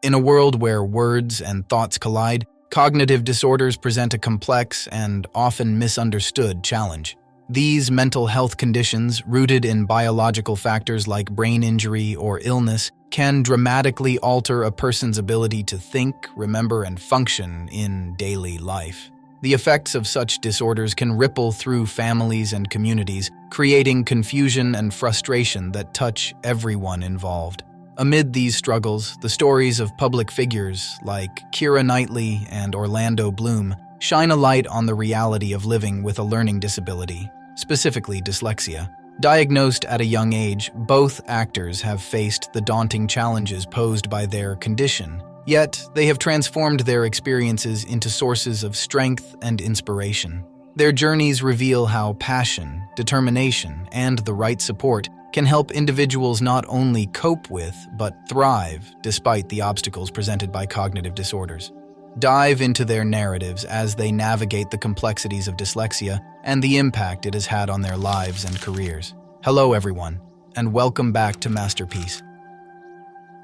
In a world where words and thoughts collide, cognitive disorders present a complex and often misunderstood challenge. These mental health conditions, rooted in biological factors like brain injury or illness, can dramatically alter a person's ability to think, remember, and function in daily life. The effects of such disorders can ripple through families and communities, creating confusion and frustration that touch everyone involved. Amid these struggles, the stories of public figures like Keira Knightley and Orlando Bloom shine a light on the reality of living with a learning disability, specifically dyslexia. Diagnosed at a young age, both actors have faced the daunting challenges posed by their condition, yet they have transformed their experiences into sources of strength and inspiration. Their journeys reveal how passion, determination, and the right support can help individuals not only cope with, but thrive despite the obstacles presented by cognitive disorders. Dive into their narratives as they navigate the complexities of dyslexia and the impact it has had on their lives and careers. Hello everyone, and welcome back to Masterpiece.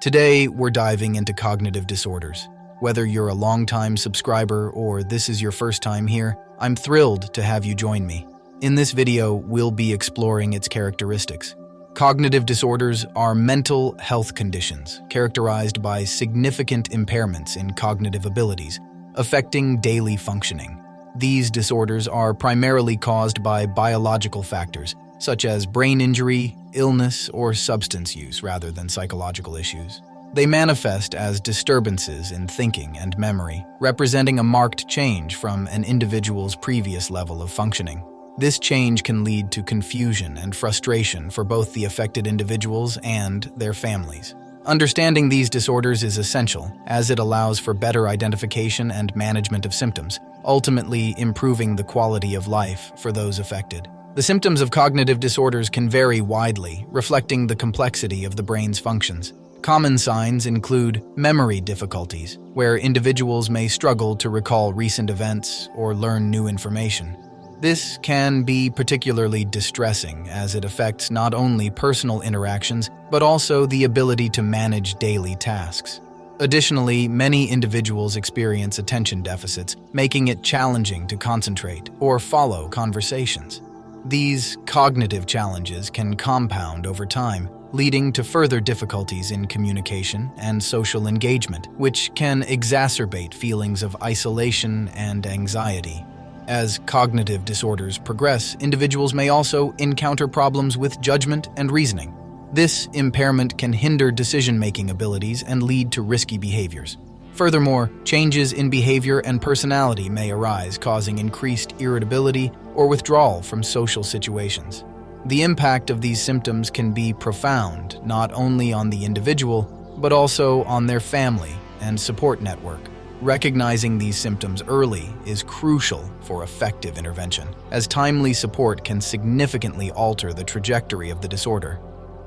Today, we're diving into cognitive disorders. Whether you're a longtime subscriber or this is your first time here, I'm thrilled to have you join me. In this video, we'll be exploring its characteristics. Cognitive disorders are mental health conditions characterized by significant impairments in cognitive abilities, affecting daily functioning. These disorders are primarily caused by biological factors, such as brain injury, illness, or substance use, rather than psychological issues. They manifest as disturbances in thinking and memory, representing a marked change from an individual's previous level of functioning. This change can lead to confusion and frustration for both the affected individuals and their families. Understanding these disorders is essential, as it allows for better identification and management of symptoms, ultimately improving the quality of life for those affected. The symptoms of cognitive disorders can vary widely, reflecting the complexity of the brain's functions. Common signs include memory difficulties, where individuals may struggle to recall recent events or learn new information. This can be particularly distressing as it affects not only personal interactions, but also the ability to manage daily tasks. Additionally, many individuals experience attention deficits, making it challenging to concentrate or follow conversations. These cognitive challenges can compound over time, leading to further difficulties in communication and social engagement, which can exacerbate feelings of isolation and anxiety. As cognitive disorders progress, individuals may also encounter problems with judgment and reasoning. This impairment can hinder decision-making abilities and lead to risky behaviors. Furthermore, changes in behavior and personality may arise, causing increased irritability or withdrawal from social situations. The impact of these symptoms can be profound, not only on the individual, but also on their family and support network. Recognizing these symptoms early is crucial for effective intervention, as timely support can significantly alter the trajectory of the disorder.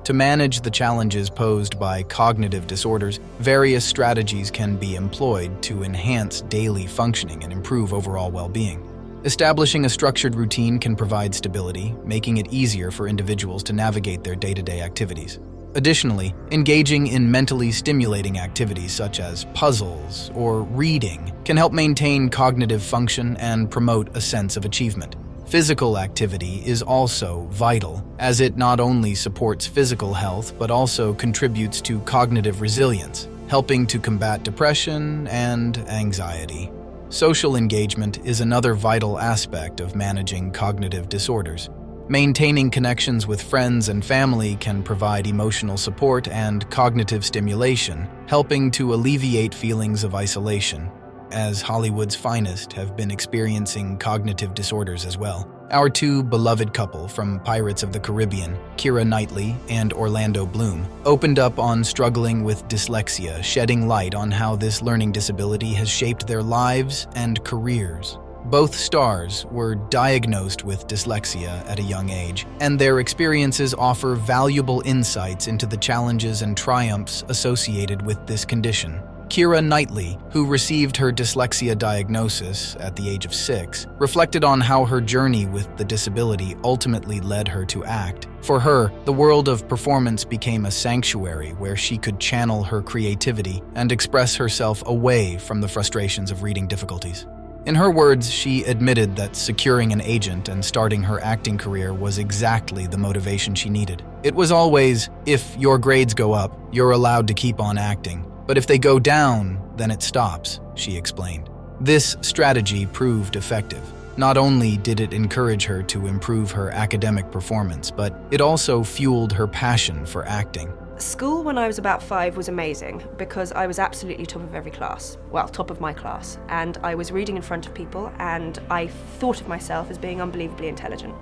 To manage the challenges posed by cognitive disorders, various strategies can be employed to enhance daily functioning and improve overall well-being. Establishing a structured routine can provide stability, making it easier for individuals to navigate their day-to-day activities. Additionally, engaging in mentally stimulating activities such as puzzles or reading can help maintain cognitive function and promote a sense of achievement. Physical activity is also vital, as it not only supports physical health but also contributes to cognitive resilience, helping to combat depression and anxiety. Social engagement is another vital aspect of managing cognitive disorders. Maintaining connections with friends and family can provide emotional support and cognitive stimulation, helping to alleviate feelings of isolation, as Hollywood's finest have been experiencing cognitive disorders as well. Our two beloved couple from Pirates of the Caribbean, Keira Knightley and Orlando Bloom, opened up on struggling with dyslexia, shedding light on how this learning disability has shaped their lives and careers. Both stars were diagnosed with dyslexia at a young age, and their experiences offer valuable insights into the challenges and triumphs associated with this condition. Keira Knightley, who received her dyslexia diagnosis at the age of 6, reflected on how her journey with the disability ultimately led her to ACT. For her, the world of performance became a sanctuary where she could channel her creativity and express herself away from the frustrations of reading difficulties. In her words, she admitted that securing an agent and starting her acting career was exactly the motivation she needed. It was always, if your grades go up, you're allowed to keep on acting. But if they go down, then it stops, she explained. This strategy proved effective. Not only did it encourage her to improve her academic performance, but it also fueled her passion for acting. School when I was about 5 was amazing because I was absolutely top of every class, well, top of my class, and I was reading in front of people and I thought of myself as being unbelievably intelligent.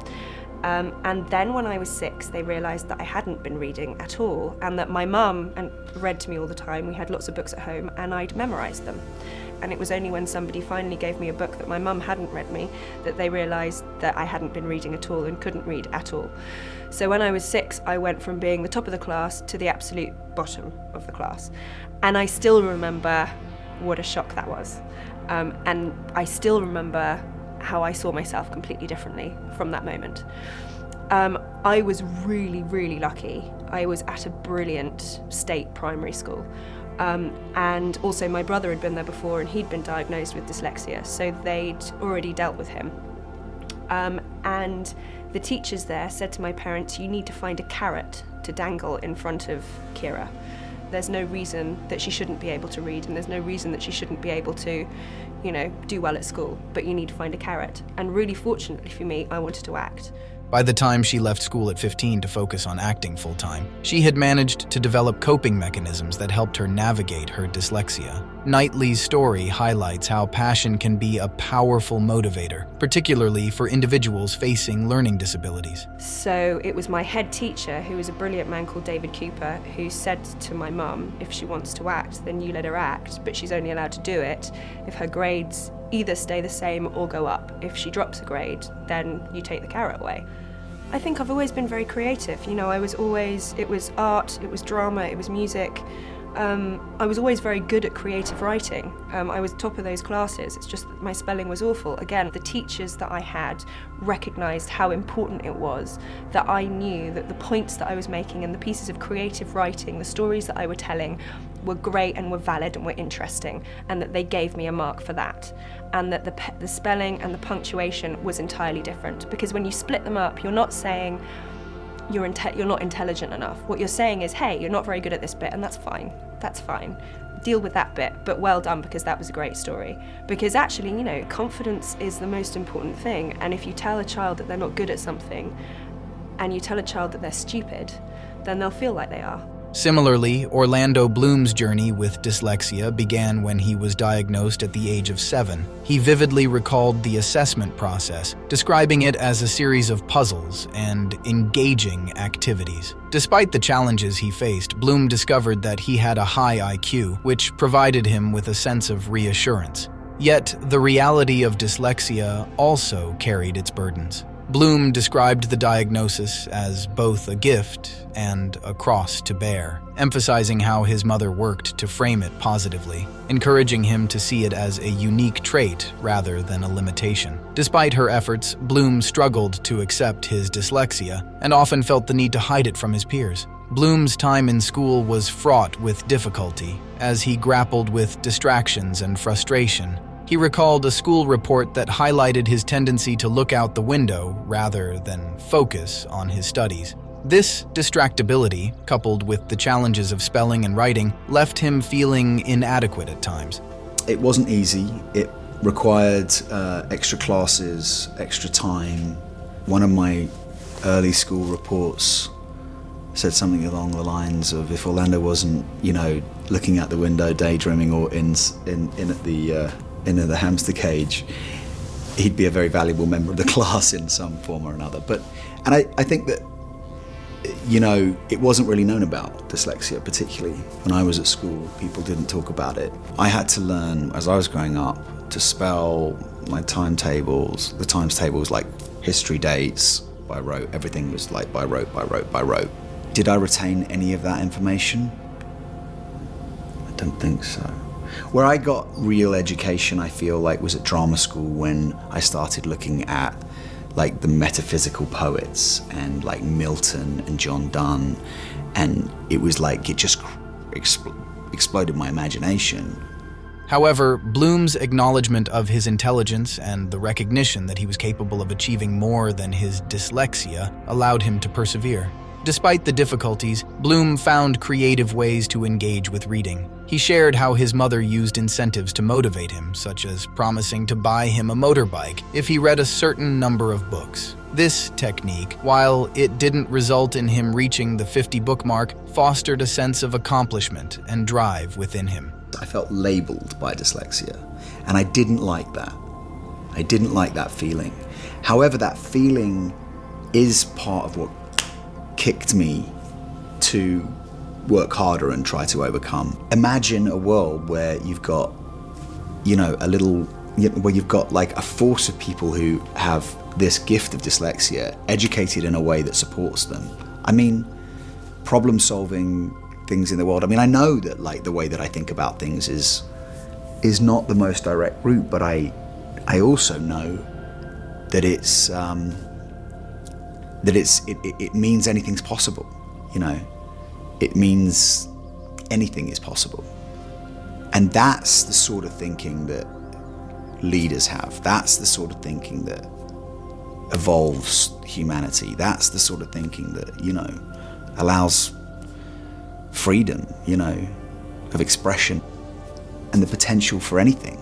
And then when I was 6, they realised that I hadn't been reading at all and that my mum read to me all the time. We had lots of books at home and I'd memorised them. And it was only when somebody finally gave me a book that my mum hadn't read me that they realised that I hadn't been reading at all and couldn't read at all. So when I was 6, I went from being the top of the class to the absolute bottom of the class. And I still remember what a shock that was. And I still remember how I saw myself completely differently from that moment. I was really, really lucky. I was at a brilliant state primary school. And also my brother had been there before and he'd been diagnosed with dyslexia, so they'd already dealt with him. And the teachers there said to my parents, you need to find a carrot to dangle in front of Keira. There's no reason that she shouldn't be able to read and there's no reason that she shouldn't be able to, do well at school, but you need to find a carrot. And really fortunately for me, I wanted to act. By the time she left school at 15 to focus on acting full-time, she had managed to develop coping mechanisms that helped her navigate her dyslexia. Knightley's story highlights how passion can be a powerful motivator, particularly for individuals facing learning disabilities. So it was my head teacher, who was a brilliant man called David Cooper, who said to my mum, if she wants to act, then you let her act, but she's only allowed to do it if her grades either stay the same or go up. If she drops a grade, then you take the carrot away. I think I've always been very creative. It was art, it was drama, it was music. I was always very good at creative writing. I was top of those classes, it's just that my spelling was awful. Again, the teachers that I had recognised how important it was that I knew that the points that I was making and the pieces of creative writing, the stories that I were telling, were great and were valid and were interesting, and that they gave me a mark for that. And that the spelling and the punctuation was entirely different, because when you split them up, you're not saying you're not intelligent enough. What you're saying is, hey, you're not very good at this bit, and that's fine. That's fine. Deal with that bit, but well done, because that was a great story. Because actually, confidence is the most important thing, and if you tell a child that they're not good at something, and you tell a child that they're stupid, then they'll feel like they are. Similarly, Orlando Bloom's journey with dyslexia began when he was diagnosed at the age of 7. He vividly recalled the assessment process, describing it as a series of puzzles and engaging activities. Despite the challenges he faced, Bloom discovered that he had a high IQ, which provided him with a sense of reassurance. Yet, the reality of dyslexia also carried its burdens. Bloom described the diagnosis as both a gift and a cross to bear, emphasizing how his mother worked to frame it positively, encouraging him to see it as a unique trait rather than a limitation. Despite her efforts, Bloom struggled to accept his dyslexia and often felt the need to hide it from his peers. Bloom's time in school was fraught with difficulty as he grappled with distractions and frustration. He recalled a school report that highlighted his tendency to look out the window rather than focus on his studies. This distractibility, coupled with the challenges of spelling and writing, left him feeling inadequate at times. It wasn't easy. It required extra classes, extra time. One of my early school reports said something along the lines of, if Orlando wasn't, looking out the window, daydreaming, or in the hamster cage, he'd be a very valuable member of the class in some form or another. And I think that, it wasn't really known about dyslexia, particularly when I was at school. People didn't talk about it. I had to learn, as I was growing up, to spell my timetables. The times tables, like history dates, by rote. Everything was like by rote. Did I retain any of that information? I don't think so. Where I got real education, I feel like, was at drama school when I started looking at like the metaphysical poets and like Milton and John Donne, and it was like it just exploded my imagination. However, Bloom's acknowledgement of his intelligence and the recognition that he was capable of achieving more than his dyslexia allowed him to persevere. Despite the difficulties, Bloom found creative ways to engage with reading. He shared how his mother used incentives to motivate him, such as promising to buy him a motorbike if he read a certain number of books. This technique, while it didn't result in him reaching the 50-book mark, fostered a sense of accomplishment and drive within him. I felt labeled by dyslexia, and I didn't like that. I didn't like that feeling. However, that feeling is part of what kicked me to work harder and try to overcome. Imagine a world where you've got, where you've got like a force of people who have this gift of dyslexia, educated in a way that supports them. I mean, problem solving things in the world. I mean, I know that like the way that I think about things is not the most direct route, but I also know that it means anything's possible. It means anything is possible, and that's the sort of thinking that leaders have. That's the sort of thinking that evolves humanity. That's the sort of thinking that allows freedom, of expression and the potential for anything.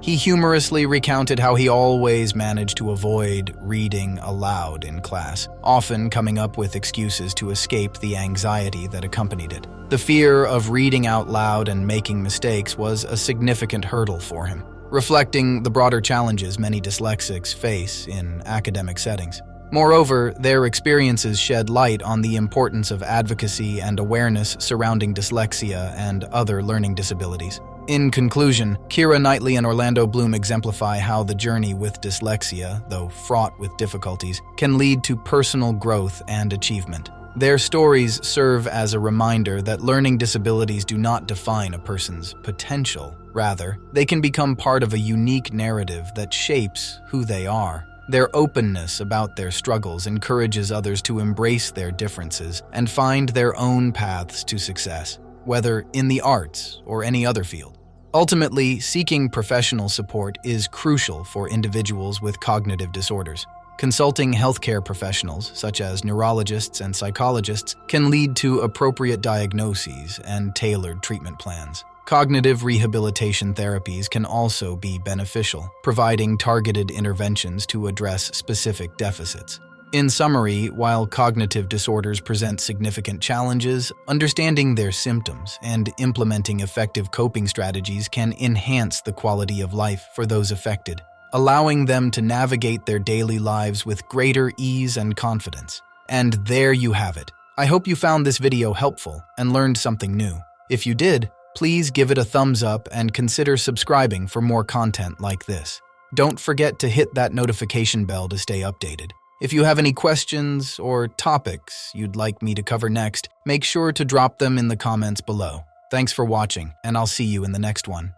He humorously recounted how he always managed to avoid reading aloud in class, often coming up with excuses to escape the anxiety that accompanied it. The fear of reading out loud and making mistakes was a significant hurdle for him, reflecting the broader challenges many dyslexics face in academic settings. Moreover, their experiences shed light on the importance of advocacy and awareness surrounding dyslexia and other learning disabilities. In conclusion, Keira Knightley and Orlando Bloom exemplify how the journey with dyslexia, though fraught with difficulties, can lead to personal growth and achievement. Their stories serve as a reminder that learning disabilities do not define a person's potential. Rather, they can become part of a unique narrative that shapes who they are. Their openness about their struggles encourages others to embrace their differences and find their own paths to success, whether in the arts or any other field. Ultimately, seeking professional support is crucial for individuals with cognitive disorders. Consulting healthcare professionals, such as neurologists and psychologists, can lead to appropriate diagnoses and tailored treatment plans. Cognitive rehabilitation therapies can also be beneficial, providing targeted interventions to address specific deficits. In summary, while cognitive disorders present significant challenges, understanding their symptoms and implementing effective coping strategies can enhance the quality of life for those affected, allowing them to navigate their daily lives with greater ease and confidence. And there you have it. I hope you found this video helpful and learned something new. If you did, please give it a thumbs up and consider subscribing for more content like this. Don't forget to hit that notification bell to stay updated. If you have any questions or topics you'd like me to cover next, make sure to drop them in the comments below. Thanks for watching, and I'll see you in the next one.